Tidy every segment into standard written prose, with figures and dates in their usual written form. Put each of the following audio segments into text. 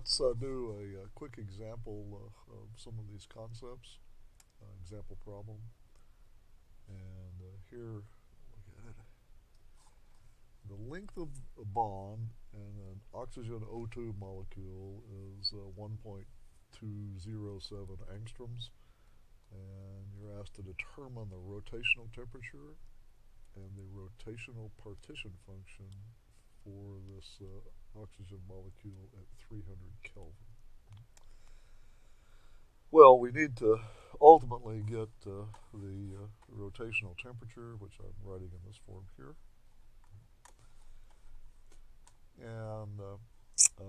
let's do a quick example of some of these concepts. Example problem. And here, look at it. The length of a bond in an oxygen O2 molecule is 1.207 angstroms. And you're asked to determine the rotational temperature and the rotational partition function for this oxygen molecule at 300 Kelvin. Well, we need to ultimately get the rotational temperature, which I'm writing in this form here. And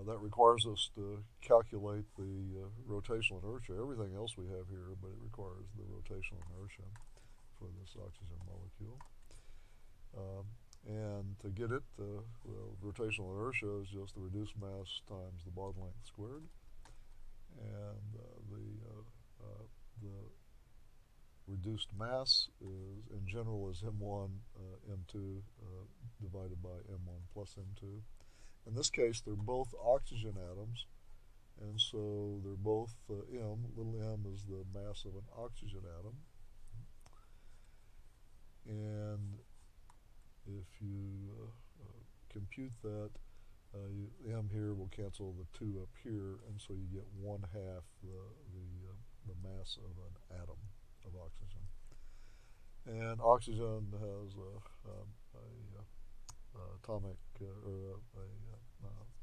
that requires us to calculate the rotational inertia, everything else we have here, but it requires the rotational inertia for this oxygen molecule. And to get it, well, rotational inertia is just the reduced mass times the bond length squared. And the reduced mass is, in general, is m1 m2 divided by m1 plus m2. In this case, they're both oxygen atoms, and so they're both m. Little m is the mass of an oxygen atom. And if you compute that, m here will cancel the 2 up here, and so you get 1/2 the mass of an atom of oxygen. And oxygen has a atomic or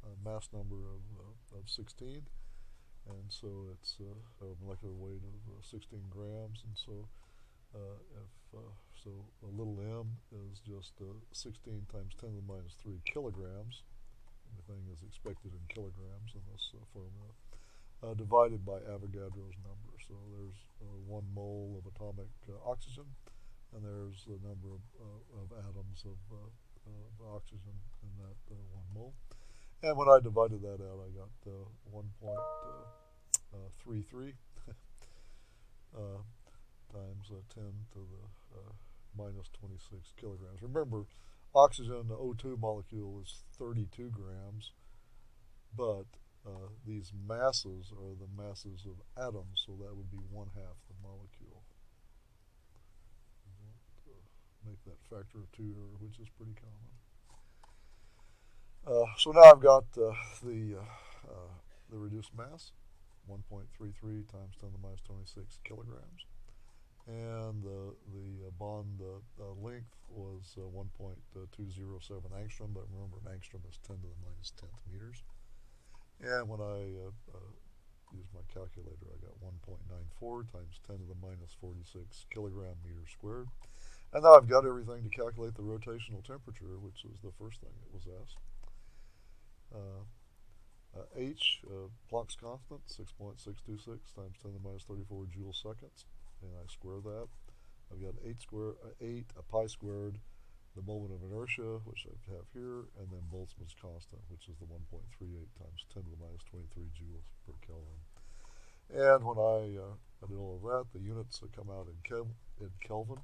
a mass number of 16, and so it's a molecular weight of 16 grams, and so so a little m is just 16 times 10 to the minus 3 kilograms. Everything is expected in kilograms in this formula, divided by Avogadro's number. So there's 1 mole of atomic oxygen, and there's the number of atoms of oxygen in that 1 mole. And when I divided that out, I got 1.33 times 10 to the minus 26 kilograms. Remember, oxygen, the O2 molecule, is 32 grams, but these masses are the masses of atoms, so that would be 1/2 the molecule. Make that factor of 2 error, which is pretty common. So now I've got the reduced mass, 1.33 times 10 to the minus 26 kilograms. And the bond length was 1.207 angstrom, but remember an angstrom is 10 to the minus 10th meters. And when I used my calculator, I got 1.94 times 10 to the minus 46 kilogram meters squared. And now I've got everything to calculate the rotational temperature, which is the first thing that was asked. H, Planck's constant, 6.626 times 10 to the minus 34 joule seconds. And I square that. I've got 8 pi squared, the moment of inertia, which I have here, and then Boltzmann's constant, which is the 1.38 times 10 to the minus 23 joules per Kelvin. And when I did all of that, the units come out in Kelvin,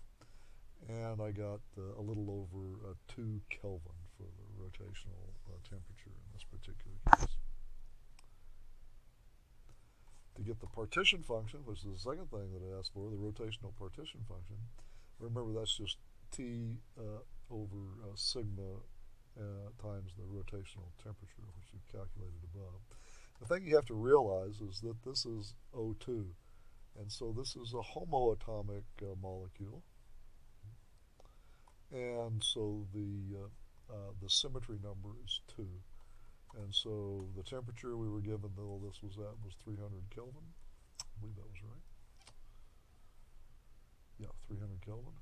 and I got a little over 2 Kelvin for the rotational temperature in this particular case. To get the partition function, which is the second thing that I asked for, the rotational partition function, remember that's just T over sigma times the rotational temperature, which you've calculated above. The thing you have to realize is that this is O2, and so this is a homoatomic molecule, and so the symmetry number is 2. And so the temperature we were given, though this was at, was 300 Kelvin. I believe that was right. Yeah, 300 Kelvin.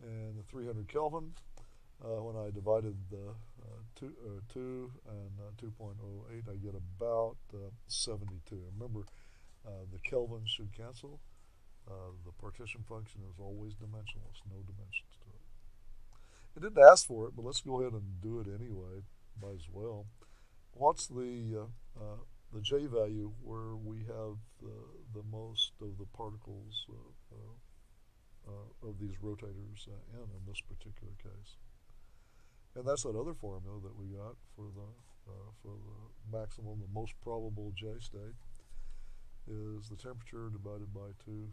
And the 300 Kelvin, when I divided the 2 and 2.08, I get about 72. Remember, the Kelvin should cancel. The partition function is always dimensionless, no dimensions to it. It didn't ask for it, but let's go ahead and do it anyway. Might as well. What's the J value where we have the most of the particles of these rotators in this particular case? And that's that other formula that we got for the maximum, the most probable J state is the temperature divided by 2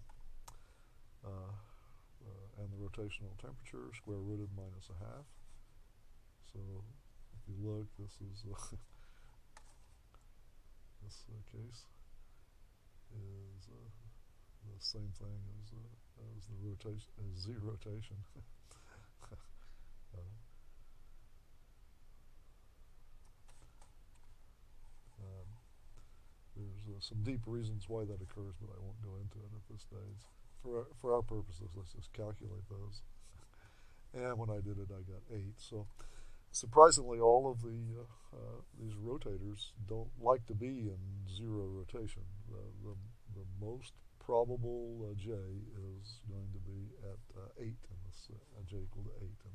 and the rotational temperature square rooted minus a half. So if you look, this is this case is the same thing as the rotation as Z rotation. uh, um, there's some deep reasons why that occurs, but I won't go into it at this stage. For our purposes, let's just calculate those. And when I did it, I got 8. So surprisingly, all of these rotators don't like to be in zero rotation. The most probable J is going to be at 8 in this J equal to 8 in